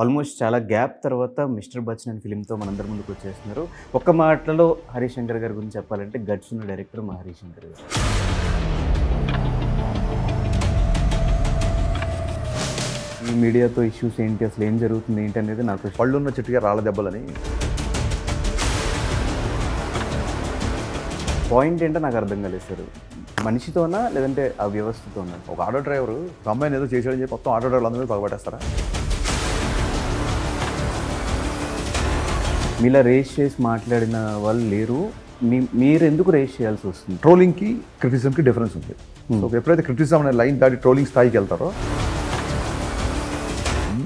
Almost చాలా gap తర్వాత mister Bachchan అనే ఫిలింతో మనందరి ముందుకు వచ్చేస్తున్నారు. ఒక్క మాటలో హరీష్ శంకర్ గారి గురించి చెప్పాలంటే గట్స్ ఉన్న డైరెక్టర్ మా హరీష్ శంకర్ గారు. ఈ మీడియాతో ఇష్యూస్ ఏంటి, అసలు ఏం జరుగుతుంది ఏంటి అనేది నాకు పళ్ళున్న చెట్టుగా రాళ్ళ దెబ్బలని పాయింట్ ఏంటో నాకు అర్థం కాలేదు సార్. మనిషితోనా లేదంటే ఆ వ్యవస్థతోనా? ఒక ఆటో డ్రైవరు అమ్మాయిని ఏదో చేసాడని చెప్పి మొత్తం ఆటో డ్రైవర్లు అందరూ పగబట్టేస్తారా? మీలా రేస్ చేసి మాట్లాడిన వాళ్ళు లేరు. మీరు ఎందుకు రేస్ చేయాల్సి వస్తుంది? ట్రోలింగ్కి క్రిటిసిజంకి డిఫరెన్స్ ఉంది. సో ఎప్పుడైతే క్రిటిసిజం అనే లైన్ దాటి ట్రోలింగ్ స్థాయికి వెళ్తారో,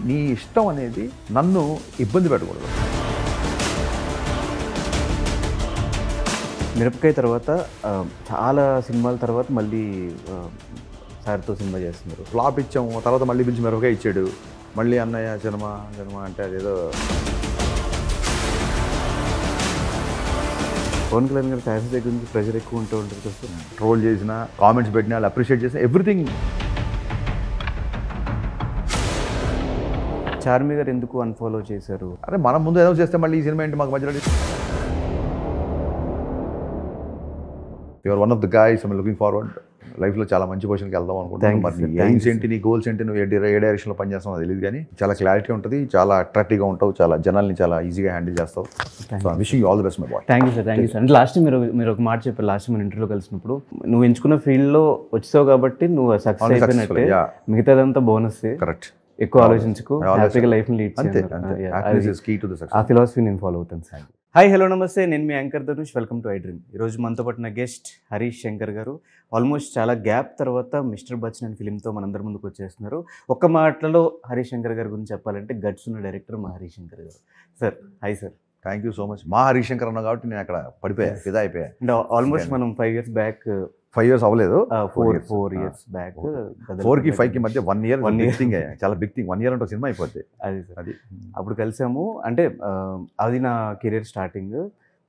నీ ఇష్టం అనేది నన్ను ఇబ్బంది పెట్టకూడదు. మిరపకాయ తర్వాత చాలా సినిమాల తర్వాత మళ్ళీ సార్తో సినిమా చేస్తున్నారు. ఫ్లాప్ ఇచ్చాము, తర్వాత మళ్ళీ పిలిచి మిరపకాయ ఇచ్చాడు, మళ్ళీ అన్నయ్య సినిమా అంటే అదేదో. పవన్ కళ్యాణ్ గారి ఫ్యాన్స్ దగ్గర నుంచి ప్రెషర్ ఎక్కువ ఉంటూ ఉంటుంది కదా. ట్రోల్ చేసిన, కామెంట్స్ పెట్టిన, వాళ్ళు అప్రిషియేట్ చేసిన ఎవ్రీథింగ్. చార్మి గారు ఎందుకు అన్ఫాలో చేశారు? అరే మనం ముందు ఏదో చేస్తే మళ్ళీ ఈ సినిమా ఏంటి మాకు మధ్యలో? Your one of the guys I'm looking forward. లైఫ్లో చాలా మంచి పొజిషన్కి వెళ్దాం అనుకుంటున్నాను. మరి ఎయిమ్స్ ఏంటి, నీ గోల్స్ ఏంటి, నువ్వు ఏ డైరెక్షన్లో పనిచేస్తావు తెలియదు, కానీ చాలా క్లారిటీ ఉంటుంది, చాలా అట్రాక్టివ్గా ఉంటావు, చాలా జనాల్ని చాలా ఈజీగా హ్యాండిల్ చేస్తావు. So I wishing you all the best my boy. Thank you sir. Thank you sir. అంటే లాస్ట్ మీరు ఒక మాట చెప్పారు లాస్ట్ మన ఇంటర్వ్యూలో కలిసినప్పుడు, నువ్వు ఎంచుకున్న ఫీల్డ్లో వచ్చావు కాబట్టి నువ్వు సక్సెస్ అయిపోయినట్టే, మిగతాదంతా బోనస్. కరెక్ట్. ఎక్కువ ఆలోచించుకో, హ్యాపీగా లైఫ్ని లీడ్ చేయాలి. ఆ ఫిలాసఫీ నేను ఫాలో అవుతాను సార్. హాయ్, హలో, నమస్తే. నేను మీ anchor Dhanush. Welcome to I dream. ఈరోజు మనతో పాటు నా గెస్ట్ హరీష్ శంకర్ గారు. ఆల్మోస్ట్ చాలా గ్యాప్ తర్వాత మిస్టర్ బచ్చన్ అనే ఫిలింతో మనందరి ముందుకు వచ్చేస్తున్నారు. ఒక్క మాటలో హరీష్ శంకర్ గారి గురించి చెప్పాలంటే గట్స్ ఉన్న డైరెక్టర్ మా హరీష్ శంకర్ గారు. Sir, hi sir. Thank you so much. మా హరీష్ శంకర్ అన్నా కాబట్టి నేను అక్కడ పడిపోయా, ఫిదా అయిపోయా. అంటే ఆల్మోస్ట్ మనం 5 years బ్యాక్, 5 years అవ్వలేదు, 4 years బ్యాక్, 4కి 5కి మధ్య 1 year థింగ్. చాలా బిగ్ థింగ్. 1 year అంటే సినిమా అయిపోద్ది. అది సార్, అది అప్పుడు కలిసాము. అంటే అది నా కెరీర్ స్టార్టింగ్.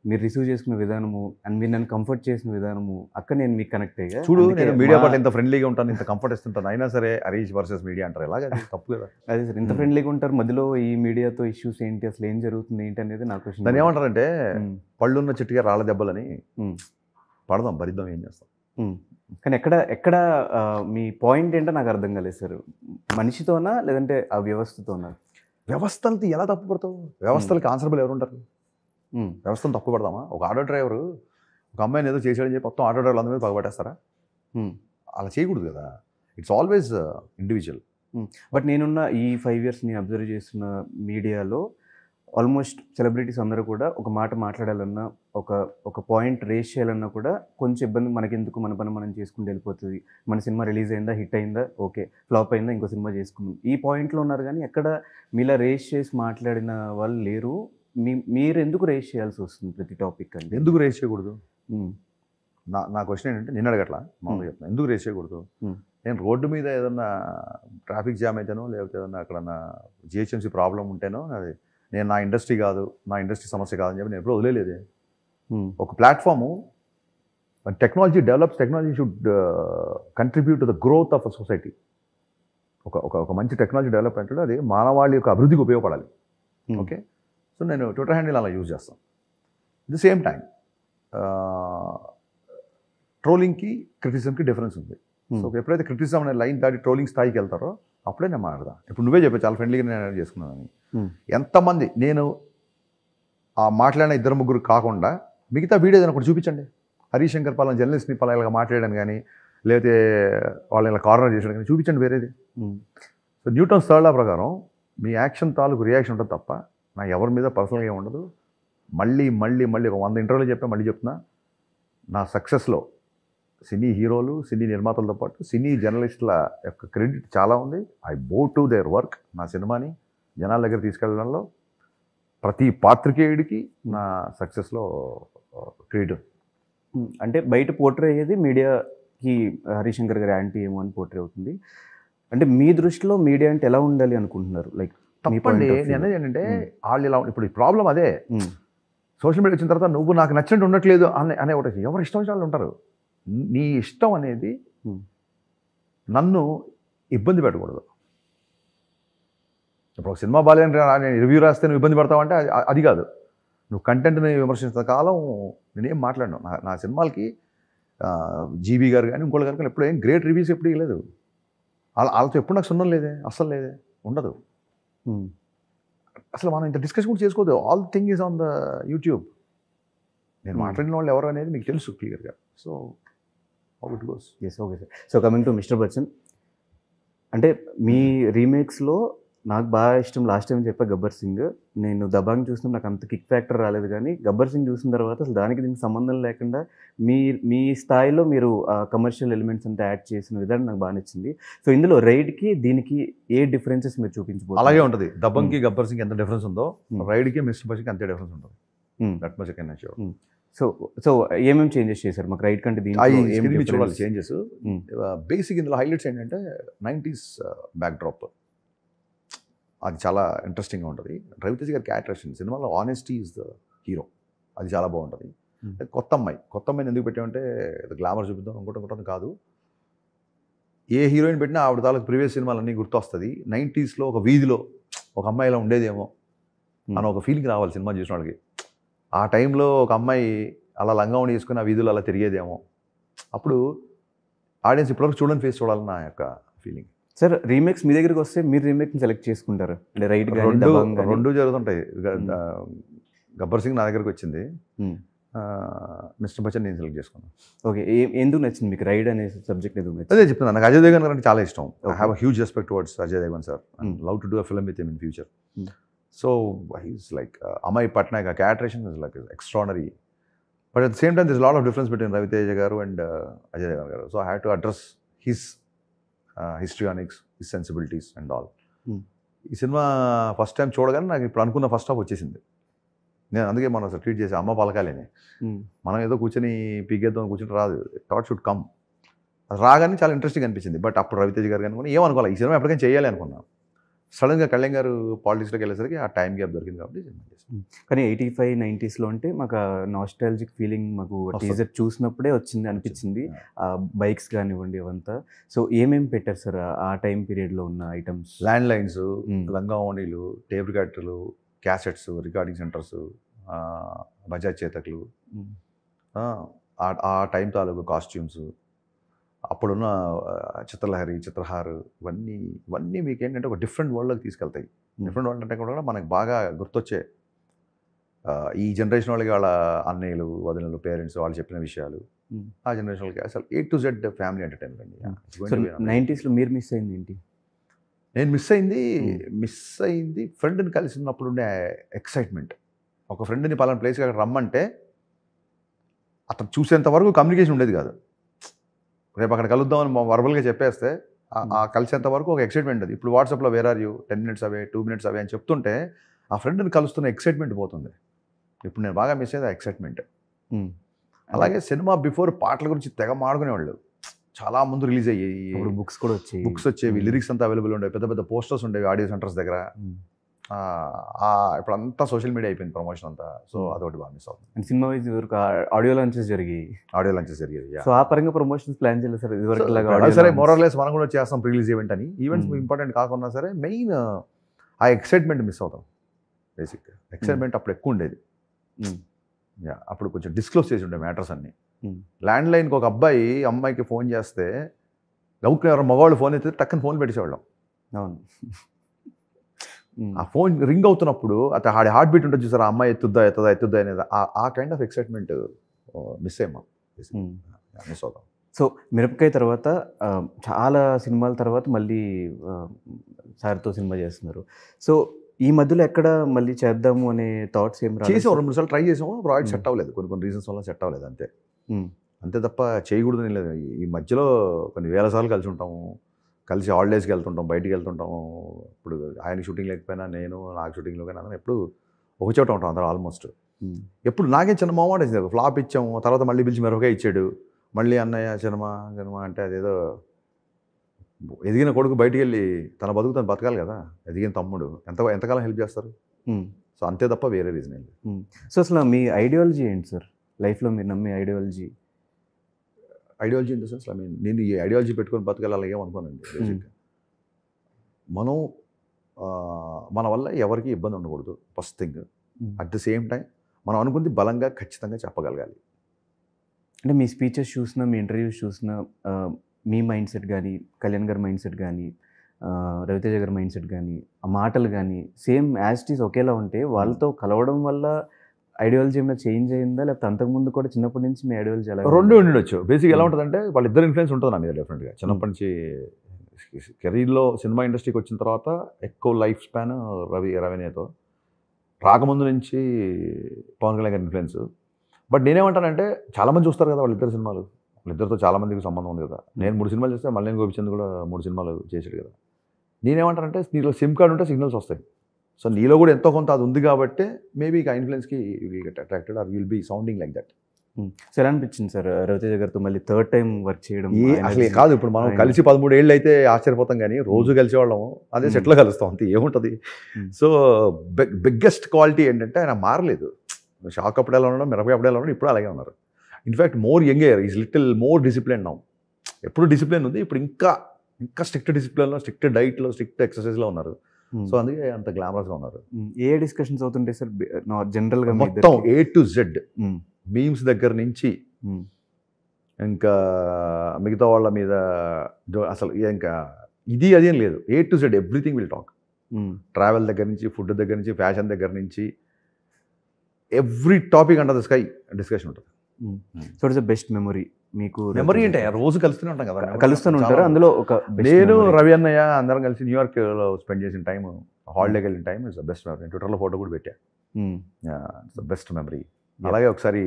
మీరు రిసీవ్ చేసుకున్న విధానము అండ్ మీరు నన్ను కంఫర్ట్ చేసిన విధానము, అక్కడ నేను మీకు కనెక్ట్ అయ్యా. చూడు, నేను మీడియా పట్ల ఇంత ఫ్రెండ్లీగా ఉంటాను, ఇంత కంఫర్ట్ ఇస్తుంటాను, అయినా సరే హరీష్ వర్సెస్ మీడియా అంటారు. ఎలాగ? తప్పు కదా. అదే సార్, ఇంత ఫ్రెండ్లీగా ఉంటారు, మధ్యలో ఈ మీడియాతో ఇష్యూస్ ఏంటి, అసలు ఏం జరుగుతుంది ఏంటి అనేది నాకు క్వశ్చన్. దాన్ని ఏమంటారంటే పళ్ళున్న చెట్టుగా రాళ్ళ దెబ్బలని. పడదాం, భరిద్దాం, ఏం చేస్తాం. కానీ ఎక్కడ మీ పాయింట్ ఏంటో నాకు అర్థం కాలేదు సార్. మనిషితోనా లేదంటే ఆ వ్యవస్థతోనా? వ్యవస్థలతో ఎలా తప్పు పడతావు? వ్యవస్థలకి ఆన్సరబుల్ ఎవరు ఉంటారు? వ్యవస్థను తప్పు పడదామా? ఒక ఆటో డ్రైవరు ఒక అమ్మాయిని ఏదో చేసాడని చెప్పి మొత్తం ఆటో డ్రైవర్లు అందరి మీద పగబట్టేస్తారా? అలా చేయకూడదు కదా. It's always individual. బట్ నేనున్న ఈ 5 years నేను అబ్జర్వ్ చేస్తున్న మీడియాలో ఆల్మోస్ట్ సెలబ్రిటీస్ అందరూ కూడా ఒక మాట మాట్లాడాలన్నా, ఒక పాయింట్ రేస్ చేయాలన్నా కూడా కొంచెం ఇబ్బంది. మనకెందుకు, మన పని మనం చేసుకుంటూ వెళ్ళిపోతుంది. మన సినిమా రిలీజ్ అయిందా, హిట్ అయిందా, ఓకే, ఫ్లాప్ అయిందా, ఇంకో సినిమా చేసుకుందాం, ఈ పాయింట్లో ఉన్నారు. కానీ ఎక్కడ మీలా రేస్ చేసి మాట్లాడిన వాళ్ళు లేరు. మీరు ఎందుకు రేస్ చేయాల్సి వస్తుంది ప్రతి టాపిక్? అంటే ఎందుకు రేస్ చేయకూడదు? నా క్వశ్చన్ ఏంటంటే, నేను అడగట్లా, మామూలుగా చెప్తాను, ఎందుకు రేస్ చేయకూడదు? నేను రోడ్డు మీద ఏదన్నా ట్రాఫిక్ జామ్ అయితేనో, లేకపోతే ఏదన్నా అక్కడ జిహెచ్ఎంసీ ప్రాబ్లం ఉంటేనో, అది నేను నా ఇండస్ట్రీ కాదు, నా ఇండస్ట్రీ సమస్య కాదని చెప్పి నేను ఎప్పుడూ వదిలేదే. ఒక platform, technology develops, technology should contribute to the growth of a society. ఒక మంచి టెక్నాలజీ డెవలప్మెంట్ అది మానవాళి యొక్క అభివృద్ధికి ఉపయోగపడాలి. ఓకే, సో నేను ట్విట్టర్ హ్యాండిల్ అలా యూజ్ చేస్తాను. అట్ ద సేమ్ టైం ట్రోలింగ్కి క్రిటిసిజంకి డిఫరెన్స్ ఉంది. సో ఎప్పుడైతే క్రిటిసిజం అనే లైన్ దాటి ట్రోలింగ్ స్థాయికి వెళ్తారో అప్పుడే నేను మాట్లాడదా. ఇప్పుడు నువ్వే చెప్పావు చాలా ఫ్రెండ్లీగా నేను చేసుకున్నాను. ఎంతమంది నేను ఆ మాట్లాడిన 2-3 కాకుండా మిగతా వీడియో ఏదైనా ఒకటి చూపించండి. హరీష్ శంకర్ పలానా జర్నలిస్ట్ని పలానా ఇలా మాట్లాడాను కానీ, లేకపోతే వాళ్ళని ఇలా కార్నర్ చేసాడు కానీ చూపించండి వేరేది. సో న్యూటన్స్ థర్డ్ లా ప్రకారం మీ యాక్షన్ తాలూకు రియాక్షన్ ఉంటుంది తప్ప నాకు ఎవరి మీద పర్సనల్గా ఏమి ఉండదు. మళ్ళీ ఒక 100 ఇంటర్వ్యూలు చెప్పా, మళ్ళీ చెప్తున్నా, నా సక్సెస్లో సినీ హీరోలు, సినీ నిర్మాతలతో పాటు సినీ జర్నలిస్టుల యొక్క క్రెడిట్ చాలా ఉంది. ఐ బో టు దేర్ వర్క్. నా సినిమాని జనాల దగ్గర తీసుకెళ్ళడంలో ప్రతి పాత్రికేయుడికి నా సక్సెస్లో క్రెడిట్. అంటే బయట పోర్ట్రే అయ్యేది మీడియాకి హరీష్ శంకర్ గారి యాంటీ ఏమో అని పోర్ట్రే అవుతుంది. అంటే మీ దృష్టిలో మీడియా అంటే ఎలా ఉండాలి అనుకుంటున్నారు? లైక్ తప్పండి. నేను అనేది ఏంటంటే వాళ్ళు ఇలా, ఇప్పుడు ఈ ప్రాబ్లం అదే. సోషల్ మీడియా వచ్చిన తర్వాత నువ్వు నాకు నచ్చినట్టు ఉండట్లేదు అనే ఒకటి, ఎవరు ఇష్టం వచ్చిన వాళ్ళు ఉంటారు. నీ ఇష్టం అనేది నన్ను ఇబ్బంది పెట్టకూడదు. ఇప్పుడు ఒక సినిమా బాగాలేని రివ్యూ రాస్తే నువ్వు ఇబ్బంది పడతావంటే అది కాదు. నువ్వు కంటెంట్ని విమర్శించిన కాలం నేనేం మాట్లాడను. నా సినిమాలకి జీబీ గారు కానీ ఇంకోళ్ళు గారు కానీ ఎప్పుడు ఏం గ్రేట్ రివ్యూస్ ఎప్పుడు ఇవ్వలేదు. వాళ్ళతో ఎప్పుడు నాకు సున్నం లేదే, అస్సలు లేదే, ఉండదు. అసలు మనం ఇంత డిస్కషన్ కూడా చేసుకోవద్దు. All thing is on the YouTube. నేను మాట్లాడిన వాళ్ళు ఎవరు అనేది మీకు తెలుసు క్లియర్గా. So how it goes. Yes, okay sir. So coming to mister Bachchan, అంటే మీ రీమేక్స్లో నాకు బాగా ఇష్టం, లాస్ట్ టైం చెప్పా గబ్బర్ సింగ్. నేను దబాంగ్ చూసిన నాకు అంత కిక్ ఫ్యాక్టర్ రాలేదు, కానీ గబ్బర్ సింగ్ చూసిన తర్వాత అసలు దానికి దీనికి సంబంధం లేకుండా మీ స్థాయిలో మీరు కమర్షియల్ ఎలిమెంట్స్ అంతా యాడ్ చేసిన విధానం నాకు బాగా నచ్చింది. సో ఇందులో రైడ్కి దీనికి ఏ డిఫరెన్సెస్ మీరు చూపించబోతున్నారు? అలాగే ఉంటుంది. దబంగ్కి గబ్బర్ సింగ్ ఎంత డిఫరెన్స్ ఉందో రైడ్కి మిస్టర్ బచ్చన్కి అంతే డిఫరెన్స్ ఉంటుంది. That much I can assure. So ఏమేమి చేంజెస్ చేశారు మాకు రైడ్ కంటే దీనికి? చూడాలి చేంజెస్. బేసిక్ ఇందులో హైలైట్స్ ఏంటంటే 90s బ్యాక్డ్రాప్, అది చాలా ఇంట్రెస్టింగ్గా ఉంటుంది. రవితేజ గారి క్యారెక్టరేషన్ సినిమాలో ఆనెస్టీ ఈజ్ ద హీరో, అది చాలా బాగుంటుంది. కొత్త అమ్మాయిని ఎందుకు పెట్టామంటే గ్లామర్ చూపిద్దాం ఇంకోటి కాదు. ఏ హీరోయిన్ పెట్టినా ఆవిడ తాలూకు ప్రీవియస్ సినిమాలన్నీ గుర్తొస్తుంది. 90sలో ఒక వీధిలో ఒక అమ్మాయి ఇలా ఉండేదేమో అని ఒక ఫీలింగ్ రావాలి సినిమా చూసిన వాళ్ళకి. ఆ టైంలో ఒక అమ్మాయి అలా లంగావణి వేసుకుని ఆ వీధులు అలా తిరిగేదేమో. అప్పుడు ఆడియన్స్ ఇప్పటివరకు చూడని ఫేస్ చూడాలని నా యొక్క ఫీలింగ్. సార్ రీమేక్స్ మీ దగ్గరికి వస్తే మీరు రీమేక్ని సెలెక్ట్ చేసుకుంటారు అంటే రైడ్ రెండు జరుగుతుంటాయి. గబ్బర్ సింగ్ నా దగ్గరికి వచ్చింది, మిస్టర్ బచ్చన్ నేను సెలెక్ట్ చేసుకున్నాను. ఓకే, ఎందుకు నచ్చింది మీకు రైడ్ అనే సబ్జెక్ట్? ఎందుకు నచ్చింది? అదే చెప్తున్నాను, నాకు అజయ్ దేవగన్ అంటే చాలా ఇష్టం. I have a huge respect towards Ajay Devgan sir and love to do a film with him in future. So he's like Amay Patnaik, ఆ characterization is like extraordinary. But at the same time this lot of difference between Raviteja garu and Ajay Devgan garu. So I have to address his histrionics, his sensibilities and all. ఈ cinema first time చూడగానే నాకు ఇప్పుడు అనుకున్న first half వచ్చేసింది. నేను అందుకే మనం అసలు ట్వీట్ చేసి అమ్మ పలకాలని, మనం ఏదో కూర్చొని పీకేద్దాం కూర్చొని రాదు, థాట్ షుడ్ కమ్. అది రాగానే చాలా ఇంట్రెస్టింగ్ అనిపించింది. బట్ అప్పుడు రవితేజ గారు అనుకున్నా ఏమనుకోవాలి, ఈ సినిమా ఎప్పటికైనా చేయాలి అనుకున్నాను. సడన్గా కళ్యాణ్ గారు పాలిటిక్స్లోకి వెళ్ళేసరికి ఆ టైం గ్యాప్ దొరికింది కాబట్టి కానీ 85, 90sలో అంటే మాకు నాస్టాలజిక్ ఫీలింగ్ మాకు టీజర్ చూసినప్పుడే వచ్చింది అనిపించింది. బైక్స్ కానివ్వండి అవంతా. సో ఏమేమి పెట్టారు సార్ ఆ టైం పీరియడ్లో ఉన్న ఐటమ్స్? ల్యాండ్ లైన్స్, లంగావణీలు, టేప్ రికార్డర్లు, క్యాసెట్స్, రికార్డింగ్ సెంటర్స్, బజాజ్ చేతకులు, ఆ టైం తాలూకు కాస్ట్యూమ్స్, అప్పుడున్న చిత్రలహరి, చిత్రహార్, ఇవన్నీ మీకు ఏంటంటే ఒక డిఫరెంట్ వరల్డ్లోకి తీసుకెళ్తాయి. డిఫరెంట్ వరల్డ్ అంటే కూడా మనకు బాగా గుర్తొచ్చే ఈ జనరేషన్ వాళ్ళకి వాళ్ళ అన్నయ్యలు, వదినలు, పేరెంట్స్ వాళ్ళు చెప్పిన విషయాలు, ఆ జనరేషన్ వాళ్ళకి అసలు A to Z family entertainment. 90sలో మీరు మిస్ అయింది ఏంటి? నేను మిస్ అయింది ఫ్రెండ్ని కలిసి ఉన్నప్పుడు ఉండే ఎక్సైట్మెంట్. ఒక ఫ్రెండ్ని పలానా ప్లేస్కి అక్కడ రమ్మంటే అతను చూసేంత వరకు కమ్యూనికేషన్ ఉండేది కాదు. రేపు అక్కడ కలుద్దామని వర్బల్గా చెప్పేస్తే ఆ కలిసేంత వరకు ఒక ఎక్సైట్మెంట్ అది. ఇప్పుడు వాట్సాప్లో where are you 10 minutes away, 2 minutes away అని చెప్తుంటే ఆ ఫ్రెండ్ని కలుస్తున్న ఎక్సైట్మెంట్ పోతుంది. ఇప్పుడు నేను బాగా మిస్ అయ్యేది ఆ ఎక్సైట్మెంట్. అలాగే సినిమా బిఫోర్ పాటల గురించి తెగ మాడుకునేవాళ్ళు. చాలా ముందు రిలీజ్ అయ్యాయి, బుక్స్ కూడా వచ్చేవి, లిరిక్స్ అంతా అవైలబుల్ ఉండేవి, పెద్ద పెద్ద పోస్టర్స్ ఉండేవి ఆడియో సెంటర్స్ దగ్గర. ఇప్పుడు అంతా సోషల్ మీడియా అయిపోయింది ప్రమోషన్ అంతా. సో అదొకటి బాగా మిస్ అవుతుంది. సినిమా వైజ్ వరకు ఆడియో లాంచెస్ జరిగాయి. జరిగేవి. సో ఆ పరంగా ప్రమోషన్స్ ప్లాన్ చేయలేదు సార్ ఇదివరకు? సరే, మోరల్లెస్ మనం కూడా చేస్తాం ప్రీ రిలీజ్ ఈవెంట్ అని. ఈవెంట్స్ ఇంపార్టెంట్ కాకుండా సరే మెయిన్ ఆ ఎక్సైట్మెంట్ మిస్ అవుతాం. బేసిక్ ఎక్సైట్మెంట్ అప్పుడు ఎక్కువ ఉండేది. అప్పుడు కొంచెం డిస్క్లోజ్ చేసి ఉండే మ్యాటర్స్ అన్ని. ల్యాండ్ లైన్కి ఒక అమ్మాయికి ఫోన్ చేస్తే గౌకి ఎవరు మగవాళ్ళు ఫోన్ అయితే టక్కని ఫోన్ పెట్టేసేవాళ్ళం. అవును. ఆ ఫోన్ రింగ్ అవుతున్నప్పుడు ఆడి హార్ట్ బీట్ ఉంటుంది చూసారు, ఆ అమ్మాయి ఎత్తుద్దా అనేది ఆ కైండ్ ఆఫ్ ఎక్సైట్మెంట్ మిస్ అవుతాం. సో మిరపకాయ తర్వాత చాలా సినిమాల తర్వాత మళ్ళీ సార్తో సినిమా చేస్తున్నారు. సో ఈ మధ్యలో ఎక్కడ మళ్ళీ చేద్దాము అనే థాట్స్ ఏం రాలేదు? చేసాం, 2 సార్లు ట్రై చేసాము, ప్రాజెక్ట్ సెట్ అవ్వలేదు, కొన్ని రీజన్స్ వల్ల సెట్ అవ్వలేదు, అంతే తప్ప చేయకూడదని లేదు. ఈ మధ్యలో కొన్ని వేల సార్లు కలిసి ఉంటాము, కలిసి హాలిడేస్కి వెళ్తుంటాం, బయటికి వెళ్తుంటాము. ఇప్పుడు ఆయన షూటింగ్ లేకపోయినా నేను, నాకు షూటింగ్లో కానీ అందరం ఎప్పుడు ఒక చోట ఉంటాం అందరం ఆల్మోస్ట్. ఎప్పుడు నాకే చిన్న మొహమాట వచ్చింది, ఫ్లాప్ ఇచ్చాము, తర్వాత మళ్ళీ పిలిచి మిరపకాయ ఇచ్చాడు, మళ్ళీ అన్నయ్య సినిమా అంటే అదేదో ఎదిగిన కొడుకు బయటికి వెళ్ళి తన బతుకు తను బతకాలి కదా, ఎదిగిన తమ్ముడు ఎంతకాలం హెల్ప్ చేస్తారు? సో అంతే తప్ప వేరే రీజన్ ఏంటి. సో అసలు మీ ఐడియాలజీ ఏంటి సార్ లైఫ్లో? మీరు నమ్మే ఐడియాలజీ ఇన్ ద సెన్స్ నేను ఈ ఐడియాలజీ పెట్టుకొని బతకాలి ఏమనుకోనండి. బేసిక్గా మనం మన వల్ల ఎవరికి ఇబ్బంది ఉండకూడదు first thing. At the same time మనం అనుకుంది బలంగా ఖచ్చితంగా చెప్పగలగాలి. అంటే మీ స్పీచెస్ చూసినా, మీ ఇంటర్వ్యూస్ చూసినా మీ మైండ్ సెట్ కానీ, కళ్యాణ్ గారి మైండ్ సెట్ కానీ, రవితేజ గారి మైండ్ సెట్ కానీ, ఆ మాటలు కానీ సేమ్ యాజ్ ఇట్ ఈస్ ఒకేలా ఉంటే వాళ్ళతో కలవడం వల్ల ఐడియాలజీ ఏమైనా చేంజ్ అయిందా, లేకపోతే అంతకుముందు కూడా చిన్నప్పటి నుంచి మీ ఐడియాలజీ అలా రెండు ఉండొచ్చు. బేసిక్ ఎలా ఉంటుందంటే వాళ్ళిద్దరు ఇన్ఫ్లుయెన్స్ ఉంటుంది నా మీద డెఫినెట్గా. చిన్నప్పటి నుంచి కెరీర్లో సినిమా ఇండస్ట్రీకి వచ్చిన తర్వాత ఎక్కువ లైఫ్ స్పాన్ రవినేతో, రాకముందు నుంచి పవన్ కళ్యాణ్ గారి ఇన్ఫ్లుయెన్స్. బట్ నేనేమంటానంటే చాలామంది చూస్తారు కదా వాళ్ళిద్దరు సినిమాలు, వాళ్ళిద్దరితో చాలామందికి సంబంధం ఉంది కదా. నేను 3 సినిమాలు చేస్తే మల్లేని గోపిచంద్ కూడా 3 సినిమాలు చేశాడు కదా. నేనేమంటానంటే నీలో సిమ్ కార్డ్ ఉంటే సిగ్నల్స్ వస్తాయి. సో నీలో కూడా ఎంతో కొంత అది ఉంది కాబట్టి మేబీ ఆ ఇన్ఫ్లుయెన్స్కి will get attracted or will be sounding like that. So ఎలా అనిపించింది సార్ రవితేజ గారితో మళ్ళీ థర్డ్ టైం వర్క్ చేయడం? అసలు కాదు, ఇప్పుడు మనం కలిసి 13 ఏళ్ళు అయితే ఆశ్చర్యపోతాం, కానీ రోజు కలిసేవాళ్ళము, అదే సెట్లో కలుస్తాం అంతే, ఏముంటుంది. సో బిగ్గెస్ట్ క్వాలిటీ ఏంటంటే ఆయన మారలేదు. షాక్ అప్పుడు ఎలా ఉండడం, మిరపకాయ అప్పుడు ఎలా ఉండడం, ఇప్పుడు అలాగే ఉన్నారు. In fact more younger, is little more discipline now. ఎప్పుడు డిసిప్లిన్ ఉంది, ఇప్పుడు ఇంకా స్ట్రిక్ట్ డిసిప్లిన్లో, స్ట్రిక్ట్ డైట్లో, స్ట్రిక్ట్ ఎక్సర్సైజ్లో ఉన్నారు. సో అందుకే అంత గ్లామరస్గా ఉన్నారు. ఏ డిస్కషన్స్ అవుతుంటాయి సార్ జనరల్గా? మొత్తం A to Z, మీమ్స్ దగ్గర నుంచి ఇంకా మిగతా వాళ్ళ మీద అసలు ఇంకా ఇది అదేం లేదు. A to Z everything will talk. Travel దగ్గర నుంచి, ఫుడ్ దగ్గర నుంచి, ఫ్యాషన్ దగ్గర నుంచి, every topic under the sky discussion ఉంటుంది. So it's the best memory మీకు? మెమరీ అంటే రోజు కలుస్తూనే ఉంటాం కదా, కలుస్తూనే ఉంటారు. అందులో ఒక నేను రవి అన్నయ్య అందరం కలిసి న్యూయార్క్లో స్పెండ్ చేసిన టైం, హాలిడేకి వెళ్ళిన time is the best memory. ట్విట్టర్లో ఫోటో కూడా పెట్టా. It's the best memory. అలాగే ఒకసారి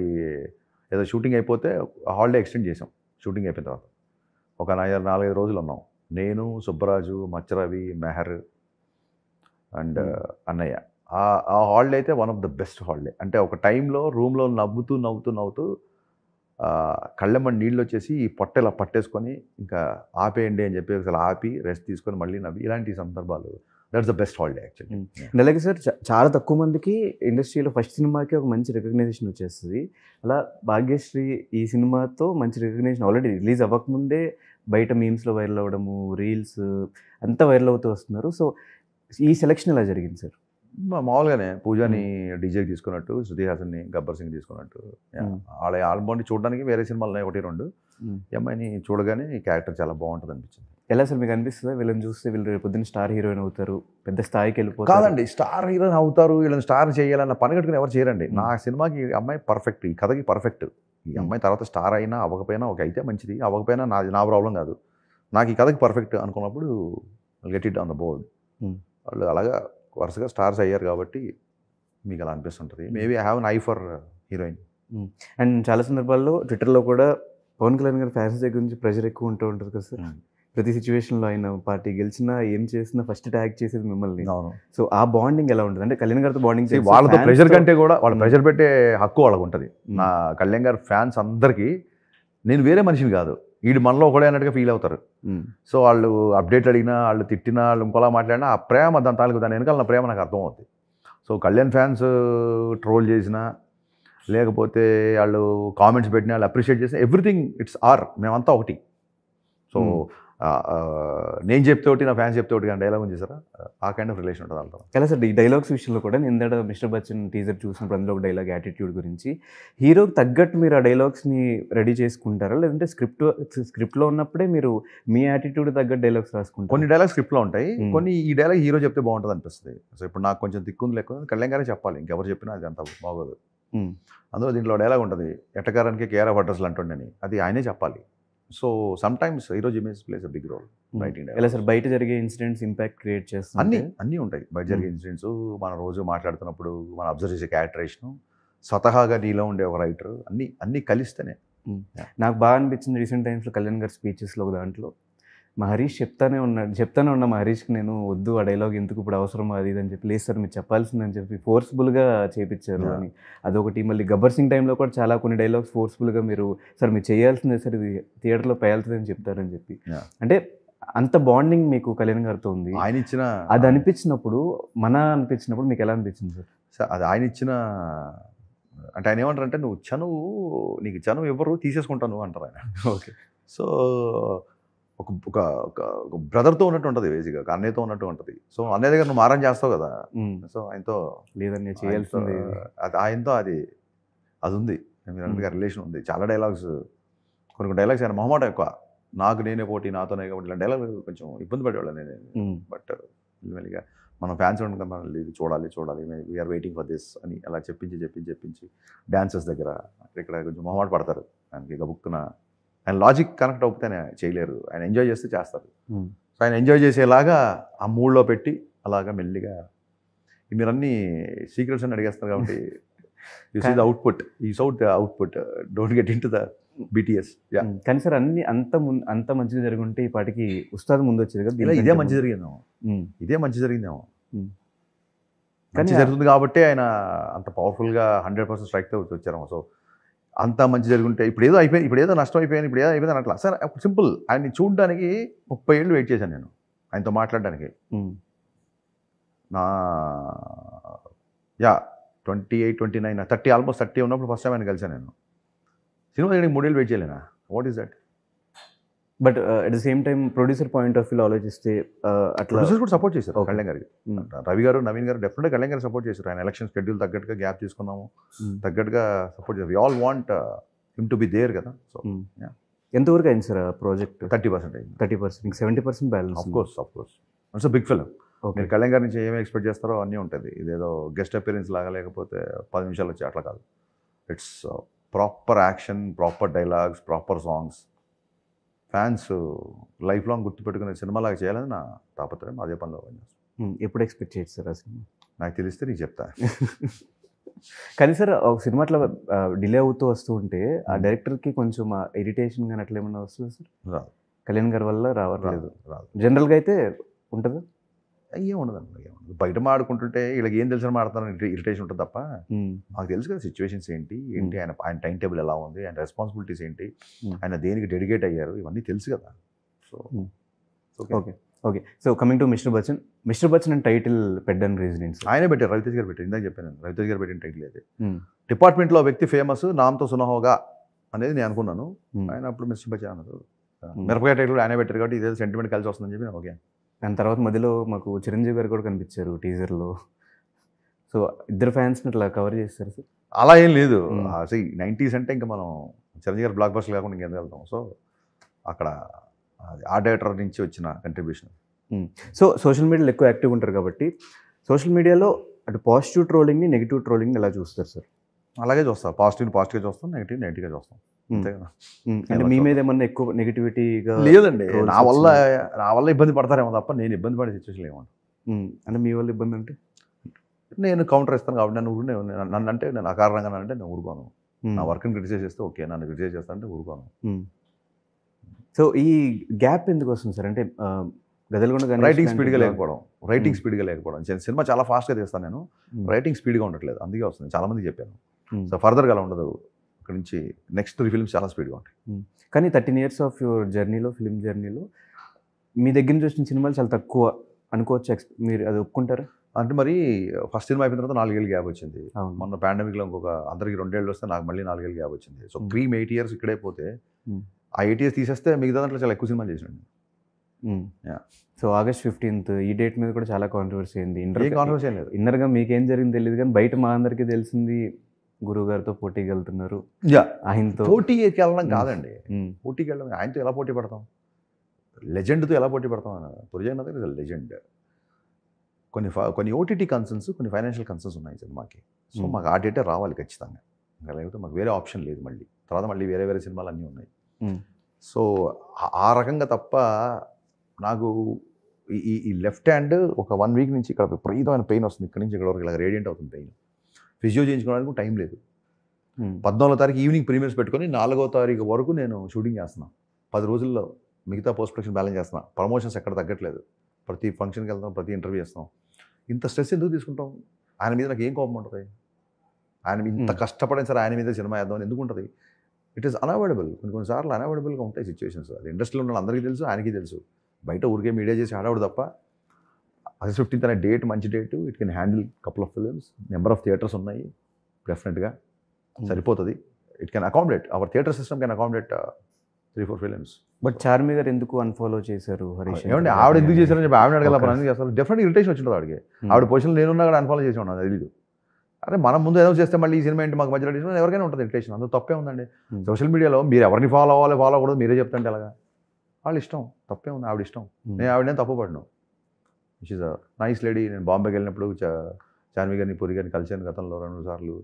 ఏదో షూటింగ్ అయిపోతే హాలిడే ఎక్స్టెండ్ చేసాం. షూటింగ్ అయిపోయిన తర్వాత ఒక 4-5 రోజులు ఉన్నాం. నేను, సుబ్బరాజు, మచ్చరవి, మెహర్ అండ్ అన్నయ్య. ఆ హాలిడే అయితే one of the best holiday. అంటే ఒక టైంలో రూమ్లో నవ్వుతూ కళ్ళెమ్మడి నీళ్ళు వచ్చేసి ఈ పొట్టెలా పట్టేసుకొని ఇంకా ఆపేయండి అని చెప్పి అసలు ఆపి రెస్ట్ తీసుకొని మళ్ళీ నవ్వి, ఇలాంటి సందర్భాలు, that's the best holiday actually. అలాగే సార్ చాలా తక్కువ మందికి ఇండస్ట్రీలో ఫస్ట్ సినిమాకి ఒక మంచి రికగ్నైజేషన్ వచ్చేస్తుంది. అలా భాగ్యశ్రీ ఈ సినిమాతో మంచి రికగ్నైజేషన్ ఆల్రెడీ రిలీజ్ అవ్వకముందే బయట మీమ్స్లో వైరల్ అవ్వడము, రీల్స్ అంతా వైరల్ అవుతూ వస్తున్నారు. సో ఈ సెలెక్షన్ ఎలా జరిగింది సార్? మామూలుగానే పూజాని డీజేకి తీసుకున్నట్టు, శృతి హాసన్ని గబ్బర్ సింగ్ తీసుకున్నట్టు, వాళ్ళ ఆల్బమ్ చూడడానికి వేరే సినిమాలు ఉన్నాయి 1-2. ఈ అమ్మాయిని చూడగానే ఈ క్యారెక్టర్ చాలా బాగుంటుంది అనిపించింది. ఎలా సార్ మీకు అనిపిస్తుందా వీళ్ళని చూస్తే వీళ్ళు రేపు పొద్దున్న స్టార్ హీరోయిన్ అవుతారు, పెద్ద స్థాయికి వెళ్ళిపోతారు? కాదండి, స్టార్ హీరోయిన్ అవుతారు, వీళ్ళని స్టార్ చేయాలన్న పని కట్టుకుని ఎవరు చేయరండి. నా సినిమాకి ఈ అమ్మాయి పర్ఫెక్ట్, ఈ కథకి పర్ఫెక్ట్. ఈ అమ్మాయి తర్వాత స్టార్ అయినా అవ్వకపోయినా ఒక అయితే మంచిది, అవ్వకపోయినా నా ప్రాబ్లం కాదు. నాకు ఈ కథకి పర్ఫెక్ట్ అనుకున్నప్పుడు get it on the board. వాళ్ళు అలాగా వరుసగా స్టార్స్ అయ్యారు కాబట్టి మీకు అలా అనిపిస్తుంటుంది. Maybe I have an I for heroine. And చాలా సందర్భాల్లో ట్విట్టర్లో కూడా పవన్ కళ్యాణ్ గారి ఫ్యాన్స్ దగ్గర నుంచి ప్రెషర్ ఎక్కువ ఉంటూ ఉంటుంది కదా సార్. ప్రతి సిచ్యువేషన్లో ఆయన పార్టీ గెలిచినా ఏం చేసినా ఫస్ట్ ట్యాగ్ చేసేది మిమ్మల్ని. సో ఆ బాండింగ్ ఎలా ఉంటుంది? అంటే కళ్యాణ్ గారితో బాండింగ్ వాళ్ళతో ప్రెషర్ కంటే కూడా వాళ్ళు ప్రెషర్ పెట్టే హక్కు వాళ్ళకు ఉంటుంది. నా కళ్యాణ్ గారి ఫ్యాన్స్ అందరికీ నేను వేరే మనిషిని కాదు, వీడు మనలో ఒకడే అన్నట్టుగా ఫీల్ అవుతారు. సో వాళ్ళు అప్డేట్ అడిగినా, వాళ్ళు తిట్టినా, వాళ్ళు ఇంకోలా మాట్లాడినా ఆ ప్రేమ దాని తాలూకు దాని వెనకాల నా ప్రేమ నాకు అర్థమవుతుంది. సో కళ్యాణ్ ఫ్యాన్స్ ట్రోల్ చేసినా, లేకపోతే వాళ్ళు కామెంట్స్ పెట్టినా, వాళ్ళు అప్రిషియేట్ చేసినా, ఎవ్రీథింగ్ ఇట్స్ ఆర్, మేమంతా ఒకటి. సో నేను చెప్తే ఒకటి, నా ఫ్యాన్స్ చెప్తే ఒకటి కానీ డైలాగ్ చేశారా, ఆ కైండ్ ఆఫ్ రిలేషన్ ఉంటుంది వాళ్ళతో. ఎలా సార్ ఈ డైలాగ్స్ విషయంలో కూడా నేను ఇందాక మిస్టర్ బచ్చన్ టీజర్ చూసినప్పుడు అందులో ఒక డైలాగ్ యాటిట్యూడ్ గురించి, హీరోకి తగ్గట్టు మీరు ఆ డైలాగ్స్ని రెడీ చేసుకుంటారా, లేదంటే స్క్రిప్ట్లో ఉన్నప్పుడే మీరు మీ యాటిట్యూడ్ తగ్గట్టు డైలాగ్స్ రాసుకుంటారు? కొన్ని డైలాగ్స్ స్క్రిప్ట్లో ఉంటాయి, కొన్ని ఈ డైలాగ్ హీరో చెప్తే బాగుంటుంది అనిపిస్తుంది. సో ఇప్పుడు నాకు కొంచెం దిక్కుంది లేకపోతే కళ్యాణ్ గారే చెప్పాలి, ఇంకెవరు చెప్పినా అది అంత బాగోదు. అందులో దీంట్లో డైలాగ్ ఉంటుంది, ఎట్టకారానికి కేర్ ఆఫ్ అడ్రస్లు అంటుండని, అది ఆయనే చెప్పాలి. So sometimes hero image plays a big role writing. ఎలా సార్ బయట జరిగే ఇన్సిడెంట్స్ ఇంపాక్ట్ క్రియేట్ చేస్తాయి? అన్నీ ఉంటాయి బయట జరిగే ఇన్సిడెంట్స్. మనం రోజు మాట్లాడుతున్నప్పుడు మనం అబ్జర్వ్ చేసే క్యారెక్టరేషన్, స్వతహాగా నీలో ఉండే ఒక రైటర్, అన్నీ కలిస్తేనే. నాకు బాగా అనిపించింది రీసెంట్ టైమ్స్లో కళ్యాణ్ గారి స్పీచెస్లో ఒక దాంట్లో మా హరీష్ చెప్తానే ఉన్నా మా హరీష్కి నేను వద్దు ఆ డైలాగ్ ఎందుకు ఇప్పుడు అవసరం అది అని చెప్పి, లేదు సార్ మీరు చెప్పాల్సిందని చెప్పి ఫోర్స్ఫుల్గా చేయించారు అని. అదొకటి. మళ్ళీ గబ్బర్ సింగ్ టైంలో కూడా చాలా కొన్ని డైలాగ్స్ ఫోర్స్ఫుల్గా మీరు సార్ మీరు చేయాల్సిందే సార్, ఇది థియేటర్లో పేలుతుందని చెప్తారని చెప్పి. అంటే అంత బాండింగ్ మీకు కళ్యాణ్ గారితో ఉంది. ఆయన ఇచ్చిన అది అనిపించినప్పుడు మీకు ఎలా అనిపించింది సార్? అది ఆయన ఇచ్చిన, అంటే ఆయన ఏమంటారంటే నీకు చనువు ఎవరు తీసేసుకుంటాను అంటారు ఆయన. ఓకే. సో ఒక ఒక ఒక బ్రదర్తో ఉన్నట్టు ఉంటుంది బేసిక్గా, ఒక అన్నయ్యతో ఉన్నట్టు ఉంటుంది. సో అన్నయ్య దగ్గర నువ్వు మారం చేస్తావు కదా, సో ఆయనతో లేదని చేయాల్సింది ఆయనతో అది ఉంది. మీరు అన్నట్టుగా రిలేషన్ ఉంది. చాలా డైలాగ్స్, కొన్ని డైలాగ్స్ ఆయన మొహమాటం ఎక్కువ. నాకు నేనే పోటీ, నాతోనే కాబట్టి ఇలా డైలాగ్ కొంచెం ఇబ్బంది పడేవాళ్ళని నేను. బట్ మెల్లిగా మనం ఫ్యాన్స్ ఉండగా మనం ఇది చూడాలి వీఆర్ వెయిటింగ్ ఫర్ దిస్ అని అలా చెప్పించి డాన్సెస్ దగ్గర ఇక్కడ కొంచెం మొహమాట పడతారు. ఆయనకి గబుక్కున ఆయన లాజిక్ కనెక్ట్ అవుతే ఆయన చేయలేరు, ఆయన ఎంజాయ్ చేస్తే చేస్తారు. సో ఆయన ఎంజాయ్ చేసేలాగా ఆ మూడ్లో పెట్టి అలాగా మెల్లిగా మీరు అన్ని సీక్రెట్స్ అని అడిగేస్తారు కాబట్టి you see the output, you sought the output, don't get into the BTS. కానీ సార్ అన్ని అంత మంచిగా జరుగుంటే ఈ పాటికి ఉస్తాద్ ముందు వచ్చేది కదా. ఇలా ఇదే మంచి జరిగిందేమో, మంచి జరుగుతుంది కాబట్టి ఆయన అంత పవర్ఫుల్గా 100% స్ట్రైక్తో వచ్చారేమో. సో అంత మంచి జరుగుంటే ఇప్పుడు ఏదో అయిపోయింది, ఇప్పుడు ఏదో నష్టం అయిపోయింది, ఇప్పుడు ఏదో అయిపోయింది అట్లా. సార్ సింపుల్, ఆయన్ని చూడడానికి 30 ఏళ్ళు వెయిట్ చేశాను నేను ఆయనతో మాట్లాడడానికి. నా 28, 29, 30 ఆల్మోస్ట్ 30 ఉన్నప్పుడు ఫస్ట్ టైం ఆయన కలిసాను నేను. సినిమా చేయడానికి 3 ఏళ్ళు వెయిట్ చేయలేనా? What is that? But at the same time producer point of view ఆలోచిస్తే అట్లా ప్రొడ్యూసర్స్ కూడా సపోర్ట్ చేశారు కళ్యాణ్ గారికి. రవి గారు, నవీన్ గారు డెఫినెట్గా కళ్యాణ్ గారు సపోర్ట్ చేశారు. ఆయన ఎలక్షన్ షెడ్యూల్ తగ్గట్టుగా గ్యాప్ తీసుకున్నాము, తగ్గట్టుగా సపోర్ట్ చేశారు. We all want him to be there కదా. సో ఎంతవరకు అయింది సార్ ప్రాజెక్ట్? 30% అయింది. 30%, ఇంకా 70% balance. Of course it's big film. మీరు కళ్యాణ్ గారి నుంచి ఏమేమి ఎక్స్పెక్ట్ చేస్తారో అన్నీ ఉంటుంది. ఇదేదో గెస్ట్ అపియరెన్స్ లాగా లేకపోతే 10 నిమిషాలు వచ్చి అట్లా కాదు. It's proper action, proper dialogues, proper songs. Fans life long గుర్తుపెట్టుకునే సినిమాలాగా చేయాలని నా తాపత్రయం. అదే పనిలో పనిచేస్తాను. ఎప్పుడు ఎక్స్పెక్ట్ చేయొచ్చు సార్ ఆ సినిమా? నాకు తెలిస్తే నీకు చెప్తా. కానీ సార్ ఒక సినిమా అట్లా డిలే అవుతూ వస్తూ ఉంటే ఆ డైరెక్టర్కి కొంచెం ఇరిటేషన్ కానీ అట్లా ఏమన్నా వస్తుంది సార్? రాదు. కళ్యాణ్ గారి వల్ల రావట్లేదు. రాదు. జనరల్గా అయితే ఉంటుందా? ఏముండదండి, ఏముండదు. బయట మాడుకుంటుంటే వీళ్ళకి ఏం తెలిసిన మాడుతారని ఇరిటేషన్ ఉంటుంది తప్ప మాకు తెలుసు కదా సిచ్యువేషన్స్ ఏంటి ఆయన టైం టేబుల్ ఎలా ఉంది, ఆయన రెస్పాన్సిబిలిటీస్ ఏంటి, ఆయన దేనికి డెడికేట్ అయ్యారు, ఇవన్నీ తెలుసు కదా. So okay. So coming to mister Bachchan అని టైటిల్ పెట్టడానికి రీజన్ ఏంటి? ఆయనే పెట్టారు, రవితేజ్ గారు పెట్టారు. ఇందాక చెప్పాను, రవితేజ్ గారు పెట్టిన టైటిల్ అయితే. డిపార్ట్మెంట్లో వ్యక్తి ఫేమస్, నామ్తో సునహోగా అనేది నేను అనుకున్నాను. ఆయన అప్పుడు మిస్టర్ బచ్చన్ అన్నారు. మిరపకాయ టైటిల్ ఆయనే పెట్టారు కాబట్టి ఇదే సెంటిమెంట్ కలిసి వస్తుందని చెప్పి ఓకే. దాని తర్వాత మధ్యలో మాకు చిరంజీవి గారు కూడా కనిపించారు టీజర్లో. సో ఇద్దరు ఫ్యాన్స్ని అట్లా కవర్ చేస్తారు సార్? అలా ఏం లేదు. 90s అంటే ఇంకా మనం చిరంజీవి గారు బ్లాక్ బస్టర్ కాకుండా ఇంకెందుకు వెళ్తాం. సో అక్కడ ఆ డైరెక్టర్ నుంచి వచ్చిన కంట్రిబ్యూషన్. సో సోషల్ మీడియాలో ఎక్కువ యాక్టివ్ ఉంటారు కాబట్టి సోషల్ మీడియాలో అటు పాజిటివ్ ట్రోలింగ్ని, నెగిటివ్ ట్రోలింగ్ని ఎలా చూస్తారు సార్? అలాగే చూస్తాం. పాజిటివ్గా చూస్తాం, నెగిటివ్గా చూస్తాం. అంతే కదా. అంటే మీ మీద ఏమన్నా ఎక్కువ నెగిటివిటీగా? లేదండి, నా వల్ల ఇబ్బంది పడతారేమో తప్ప నేను ఇబ్బంది పడే సిచ్యువేషన్ ఏమో. అంటే మీ వల్ల ఇబ్బంది అంటే నేను కౌంటర్ ఇస్తాను కాబట్టి నన్ను అంటే నేను అకారణంగా అంటే నేను ఊరుకోను. నా వర్క్ని క్రిటిసైజ్ చేస్తే ఓకే, నన్ను క్రిటిసైజ్ చేస్తా అంటే ఊరుకోను. సో ఈ గ్యాప్ ఎందుకు వస్తుంది సార్? అంటే గదలగొండ రైటింగ్ స్పీడ్గా లేకపోవడం. సినిమా చాలా ఫాస్ట్గా తీస్తాను నేను, రైటింగ్ స్పీడ్గా ఉండట్లేదు, అందుకే వస్తుంది. చాలా మందికి చెప్పాను. సో ఫర్దర్గా అలా ఉండదు, ఇక్కడ నుంచి నెక్స్ట్ 3 ఫిల్మ్స్ చాలా స్పీడ్గా ఉంటాయి. కానీ 13 years ఆఫ్ యువర్ జర్నీలో, ఫిల్మ్ జర్నీలో మీ దగ్గర నుంచి వచ్చిన సినిమాలు చాలా తక్కువ అనుకోవచ్చు. మీరు అది ఒప్పుకుంటారా? అంటే మరి ఫస్ట్ సినిమా అయిపోయిన తర్వాత 4 ఏళ్ళు గ్యాప్ వచ్చింది. మొన్న పాండమిక్లో ఇంకొక అందరికి 2 ఏళ్ళు వస్తే నాకు మళ్ళీ 4 ఏళ్ళు గ్యాప్ వచ్చింది. సో 8 years ఇక్కడే పోతే ఆ 8 years తీసేస్తే మిగతా దాంట్లో చాలా ఎక్కువ సినిమాలు చేసినాడు. సో August 15th ఈ డేట్ మీద కూడా చాలా కాంట్రవర్సీ అయింది. కాంట్రవర్సీ లేదు. ఇన్నర్గా మీకేం జరిగింది తెలియదు, కానీ బయట మా అందరికీ తెలిసింది గురువు గారితో పోటీకి వెళ్తున్నారు. ఆయనతో పోటీకి వెళ్ళడం కాదండి, పోటీకి వెళ్ళడం ఆయనతో ఎలా పోటీ పడతాం, లెజెండ్తో ఎలా పోటీ పడతాం అన్న తుర్జన్ లెజెండ్. కొన్ని ఓటీటీ కన్సర్న్స్, కొన్ని ఫైనాన్షియల్ కన్సర్న్స్ ఉన్నాయి సినిమాకి. సో మాకు ఆ డేటే రావాలి ఖచ్చితంగా, ఇంకా లేకపోతే మాకు వేరే ఆప్షన్ లేదు. మళ్ళీ వేరే సినిమాలు అన్నీ ఉన్నాయి. సో ఆ రకంగా తప్ప నాకు ఈ లెఫ్ట్ హ్యాండ్ ఒక 1 week నుంచి ఇక్కడ విపరీతమైన పెయిన్ వస్తుంది. ఇక్కడ నుంచి ఇక్కడ వరకు ఇలా రేడియంట్ అవుతుంది పెయిన్. ఫిజియో చేయించుకోవడానికి టైం లేదు. 14వ తారీఖు ఈవినింగ్ ప్రీమియర్స్ పెట్టుకొని 4వ తారీఖు వరకు నేను షూటింగ్ చేస్తున్నాను. 10 రోజుల్లో మిగతా పోస్ట్ ప్రొడక్షన్ బ్యాలెన్స్ చేస్తున్నాను. ప్రమోషన్స్ ఎక్కడ తగ్గట్లేదు, ప్రతి ఫంక్షన్కి వెళ్తాం, ప్రతి ఇంటర్వ్యూ చేస్తాం. ఇంత స్ట్రెస్ ఎందుకు తీసుకుంటాం? ఆయన మీద నాకు ఏం కోపం ఉంటుంది? ఆయన ఇంత కష్టపడిన సరే ఆయన మీద సినిమా వేద్దామని ఎందుకు ఉంటుంది? It is unavoidable. కొన్నిసార్లు అన్అవాయిడబుల్గా ఉంటాయి సిచ్యువేషన్స్. అది ఇండస్ట్రీలో ఉన్న అందరికీ తెలుసు, ఆయనకి తెలుసు. బయట ఊరికే మీడియా చేసి ఆడవడు తప్ప August 15th అనే డేట్ మంచి date. It can handle couple of films, number of theatres ఉన్నాయి, డెఫినెట్గా సరిపోతుంది. It can accommodate, our theatre system can accommodate 3-4 films. But Charmi గారు ఎందుకు అన్ఫాలో చేశారు హరీష్? ఏమంటే ఆవిడ ఎందుకు చేశారని చెప్పి ఆవిడ అడగల ఎందుకు చేస్తారు? డెఫినెట్ ఇరిటేషన్ వచ్చింటుంది ఆవిడకి. ఆవిడ పొజిషన్లో నేనున్నా కూడా అన్ఫాలో చేసి ఉన్నాను, అది తెలియదు. అరే మనం ముందు ఏదో చేస్తే మళ్ళీ ఈ సినిమా ఏంటి మాకు మధ్యలో ఇరిటేషన్, ఎవరికైనా ఉంటుంది ఇరిటేషన్, అందులో తప్పే ఉందండి. సోషల్ మీడియాలో మీరు ఎవరిని ఫాలో అవ్వాలి ఫాలో అవ్వకూడదు మీరే చెప్తుంటే ఎలాగా, వాళ్ళ ఇష్టం, తప్పే ఉంది, ఆవిడ ఇష్టం. నేను ఆవిడనే తప్పు పడ్డాను. Which is a nice lady. నేను బాంబేకి వెళ్ళినప్పుడు చార్మి గారిని పూరి గారిని కలిసాను గతంలో 2 సార్లు.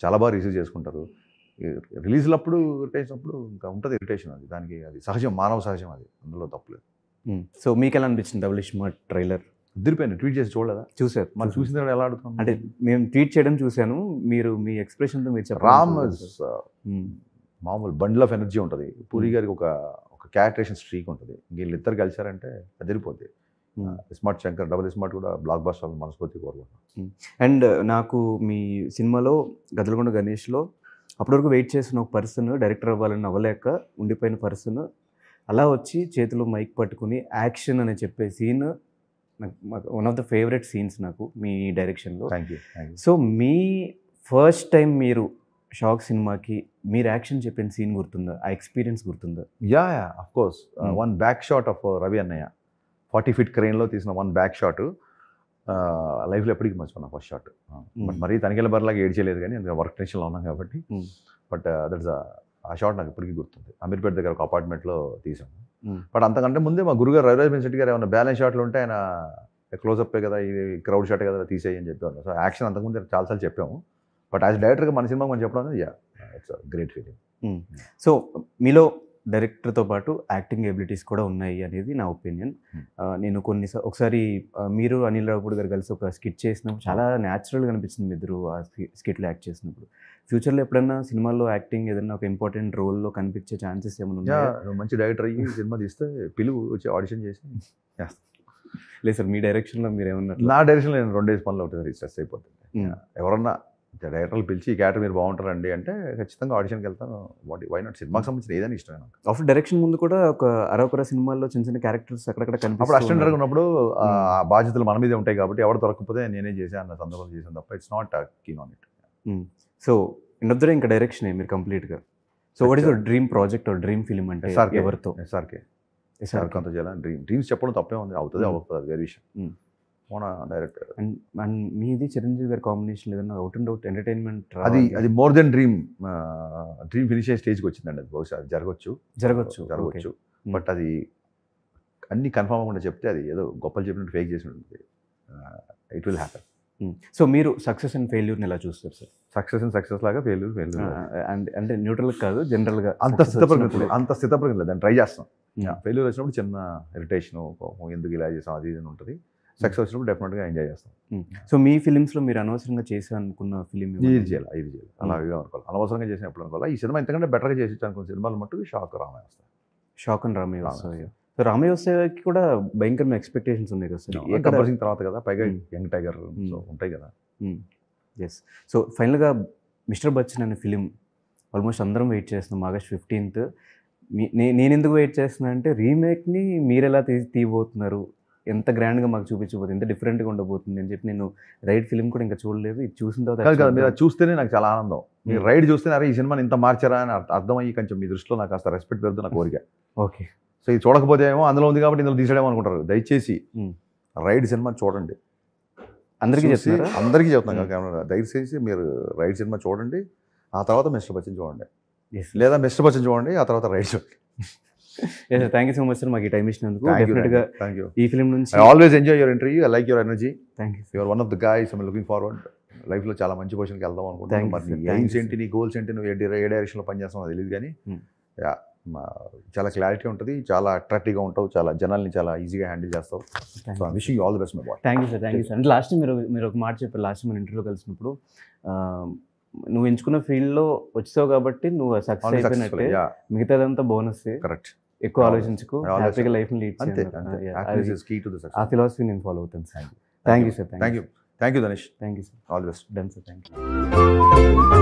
చాలా బాగా రిసీవ్ చేసుకుంటారు. రిలీజ్లప్పుడు ఇరిటేషన్ అప్పుడు ఇంకా ఉంటుంది ఇరిటేషన్, అది దానికి అది సహజం, మానవ సహజం, అది అందులో తప్పలేదు. సో మీకు ఎలా అనిపించింది డబుల్ ఇస్మార్ట్ ట్రైలర్? ఉద్దిరిపోయాను. ట్వీట్ చేసి చూడలేదా? చూసారు. మనం చూసిన తర్వాత ఎలా అడుగుతాం అంటే మేము ట్వీట్ చేయడం చూశాను, మీరు మీ ఎక్స్ప్రెషన్తో మీరు చెప్పారు. రామ్ మామూలు బండిల్ ఆఫ్ ఎనర్జీ ఉంటుంది. పూరి గారికి ఒక క్యారెక్టరేషన్ స్ట్రీక్ ఉంటుంది. వీళ్ళిద్దరు కలిసారంటే అదిరిపోద్ది. స్మార్ట్ శంకర్ డబుల్ స్మార్ట్ కూడా బ్లాక్ బస్టర్ మనస్ఫూర్తి కోరుకుంటున్నాను. అండ్ నాకు మీ సినిమాలో గదలగొండ గణేష్లో అప్పటి వరకు వెయిట్ చేసిన ఒక పర్సన్ డైరెక్టర్ అవ్వాలని అవ్వలేక ఉండిపోయిన పర్సన్ అలా వచ్చి చేతిలో మైక్ పట్టుకుని యాక్షన్ అని చెప్పే సీన్ నాకు one of the favourite scenes నాకు మీ డైరెక్షన్లో. Thank you. So me first time మీరు షాక్ సినిమాకి మీరు యాక్షన్ చెప్పిన సీన్ గుర్తుందా? ఆ ఎక్స్పీరియన్స్ గుర్తుందా? Yeah of course. One back shot of Ravi అన్నయ్య 40 feet క్రెయిన్లో తీసిన వన్ బ్యాక్ షాట్ లైఫ్లో ఎప్పటికీ మర్చిపోయినా ఫస్ట్ షాట్. బట్ మరీ తనిఖీల బరిలాగా ఏడ్చేయలేదు కానీ అందులో వర్క్ టెన్షన్లో ఉన్నాం కాబట్టి. బట్ దట్స్ ఆ షాట్ నాకు ఇప్పటికీ గుర్తుంది. అమీర్పేట దగ్గర ఒక అపార్ట్మెంట్లో తీసాము. బట్ అంతకంటే ముందే మా గురుగారు రవిరాజ్ శెట్టి గారు ఏమైనా బ్యాలెన్స్ షాట్లు ఉంటే ఆయన క్లోజప్పే కదా, ఇది క్రౌడ్ షాటే కదా తీసేయి అని చెప్పేవాళ్ళు. సో యాక్షన్ అంతకుముందు చాలాసార్లు చెప్పాము. బట్ యాజ్ డైరెక్టర్గా మన సినిమా మనం చెప్పడం అనేది ఇట్స్ గ్రేట్ ఫీలింగ్. సో మీలో డైరెక్టర్తో పాటు యాక్టింగ్ ఎబిలిటీస్ కూడా ఉన్నాయి అనేది నా ఒపీనియన్. నేను ఒకసారి మీరు అనిల్ రావుపూడి గారు కలిసి ఒక స్కిట్ చేసినప్పుడు చాలా న్యాచురల్గా అనిపించింది మీ ఇద్దరు ఆ స్కిట్లో యాక్ట్ చేసినప్పుడు. ఫ్యూచర్లో ఎప్పుడైనా సినిమాల్లో యాక్టింగ్ ఏదైనా ఒక ఇంపార్టెంట్ రోల్లో కనిపించే ఛాన్సెస్ ఏమైనా ఉన్నాయా? మంచి డైరెక్టర్ అయ్యి సినిమా తీస్తే పిలువు వచ్చి ఆడిషన్ చేసి. లేదు సార్, మీ డైరెక్షన్లో మీరు ఏమన్నా? నా డైరెక్షన్లో నేను 2 days పనిలో ఒకటి స్ట్రెస్ అయిపోతుంది. ఎవరన్నా డైరెక్టర్లు పిలిచి ఈ క్యారెక్టర్ మీరు బాగుంటారండి అంటే ఖచ్చితంగా ఆడిషన్కి వెళ్తాను. Why not? సినిమాకి సంబంధించిన ఏదైనా ఇష్టమే నాకు. ఆఫ్టర్ డైరెక్షన్ ముందు కూడా ఒక అరవకర సినిమాల్లో చిన్న చిన్న క్యారెక్టర్స్ అక్కడక్కడ అప్పుడు కనిపిస్తాయి. అసిస్టెంట్గా ఉన్నప్పుడు ఆ బాధ్యతలు మన మీదే ఉంటాయి కాబట్టి ఎవరు దొరకకపోతే నేనే చేశాను అన్న సందర్భం చేశాను తప్ప it's not keen on it. So end of the day ఇంకా డైరెక్షన్ మీరు కంప్లీట్గా. So what is your dream project or dream film అంటే ఎవరితో? ఎస్ఆర్కే అంత చేయాలని డ్రీమ్స్ చెప్పడం తప్పే ఉంది. అవుతుంది అవ్వదు, అది వేరే విషయం. డైరెక్టర్ అండ్ మీది చిరంజీవి గారి కాంబినేషన్ ఏదన్నా అవుట్ అండ్ అవుట్ ఎంటర్టైన్మెంట్ అది మోర్ దెన్ డ్రీమ్ ఫినిష్ అయ్యే స్టేజ్కి వచ్చిందండి. అది బహుశా జరగవచ్చు. బట్ అది అన్ని కన్ఫర్మ్ అవ్వకుండా చెప్తే అది ఏదో గొప్పలు చెప్పినట్టు ఫేక్ చేసి ఉంటుంది. It will happen. సో మీరు సక్సెస్ అండ్ ఫెయిల్యూర్ని ఎలా చూస్తారు సార్? సక్సెస్ లాగా ఫెయిల్యూర్ అంటే న్యూట్రల్ కాదు, జనరల్గా అంత స్థితప్రజ్ఞ దాన్ని ట్రై చేస్తాం. ఫెయిల్యూర్ వచ్చినప్పుడు చిన్న ఇరిటేషను, ఎందుకు ఇలా చేస్తాం అది ఇది ఉంటుంది. సక్సెస్ వచ్చినప్పుడు డెఫినెట్గా ఎంజాయ్ చేస్తాం. సో మీ ఫిలిమ్స్లో మీరు అనవసరంగా చేసా అనుకున్న ఫిలిం ఇది చేయాలి అలా అనుకోవాలి, అనవసరంగా చేసినప్పుడు అనుకోవాలి. ఈ సినిమా ఎంతకంటే బెటర్గా చేసి అనుకున్న సినిమాలు మట్టుకు షాక్ రామయ్య వస్తాయి. షాక్ అండ్ రామయ్య వస్తాయి. సో రామయ్య వస్తాయికి కూడా భయంకరమైన ఎక్స్పెక్టేషన్స్ ఉన్నాయి కదా సార్. గబ్బర్ సింగ్ తర్వాత కదా, పైగా యంగ్ టైగర్ ఉంటాయి కదా. ఎస్. సో ఫైనల్గా మిస్టర్ బచ్చన్ అనే ఫిలిం ఆల్మోస్ట్ అందరం వెయిట్ చేస్తున్నాం August 15th. నేను ఎందుకు వెయిట్ చేస్తున్నా అంటే రీమేక్ని మీరు ఎలా తీయబోతున్నారు, ఎంత గ్రాండ్గా మాకు చూపించబోతుంది, ఎంత డిఫరెంట్గా ఉండబోతుంది అని చెప్పి నేను రైడ్ ఫిలిం కూడా ఇంకా చూడలేదు. ఇది చూసిన తర్వాత మీరు చూస్తేనే నాకు చాలా ఆనందం. మీరు రైడ్ చూస్తేనే అరే ఈ సినిమాని ఇంత మార్చారా అని అర్థమయ్యి కొంచెం మీ దృష్టిలో నాకు కాస్త రెస్పెక్ట్ పెరుగుతుంది, నా కోరిక. ఓకే. సో ఇది చూడకపోతే ఏమో అందులో ఉంది కాబట్టి ఇందులో తీసేయడం అనుకుంటారు. దయచేసి రైడ్ సినిమా చూడండి. అందరికీ చెప్తున్నాను కదా, దయచేసి మీరు రైడ్ సినిమా చూడండి, ఆ తర్వాత మిస్టర్ బచ్చన్ చూడండి, లేదా మిస్టర్ బచ్చన్ చూడండి, ఆ తర్వాత రైడ్ చూడండి. Thank you so much sir మాకు ఈ టైం ఇచ్చినందుకు. డెఫినెట్గా ఈ ఫిలిం నుంచి I always enjoy your interview. I like your energy. Thank you. Your one of the guys I am looking forward. లైఫ్లో చాలా మంచి పొజిషన్కి వెళ్దాం అనుకుంటున్నాను. మరి నీ ఎయిమ్స్ ఏంటి, నీ గోల్స్ ఏంటి, నువ్వు ఏ డైరెక్షన్లో పనిచేస్తావు తెలియదు కానీ చాలా క్లారిటీ ఉంటుంది, చాలా అట్రాక్టివ్గా ఉంటావు, చాలా జనాల్ని చాలా ఈజీగా హ్యాండిల్ చేస్తావు. So I wishing you all the best my boy. Thank you sir. అంటే లాస్ట్ టైం మీరు ఒక మాట చెప్పారు, లాస్ట్ మన ఇంటర్వ్యూలో కలిసినప్పుడు నువ్వు ఎంచుకున్న ఫీల్డ్లో వచ్చావు కాబట్టి నువ్వు సక్సెస్ అయిపోయినట్టే, మిగతాదంతా బోనస్. కరెక్ట్. ఎక్కువ ఆలోచించుకో, హ్యాపీగా లైఫ్ని లీడ్ చేయాలి. ఆ ఫిలాసఫీ నేను ఫాలో అవుతాను sir. Thank you sir. Thank you Dhanesh. Thank you sir. All the best. Done sir. Thank you.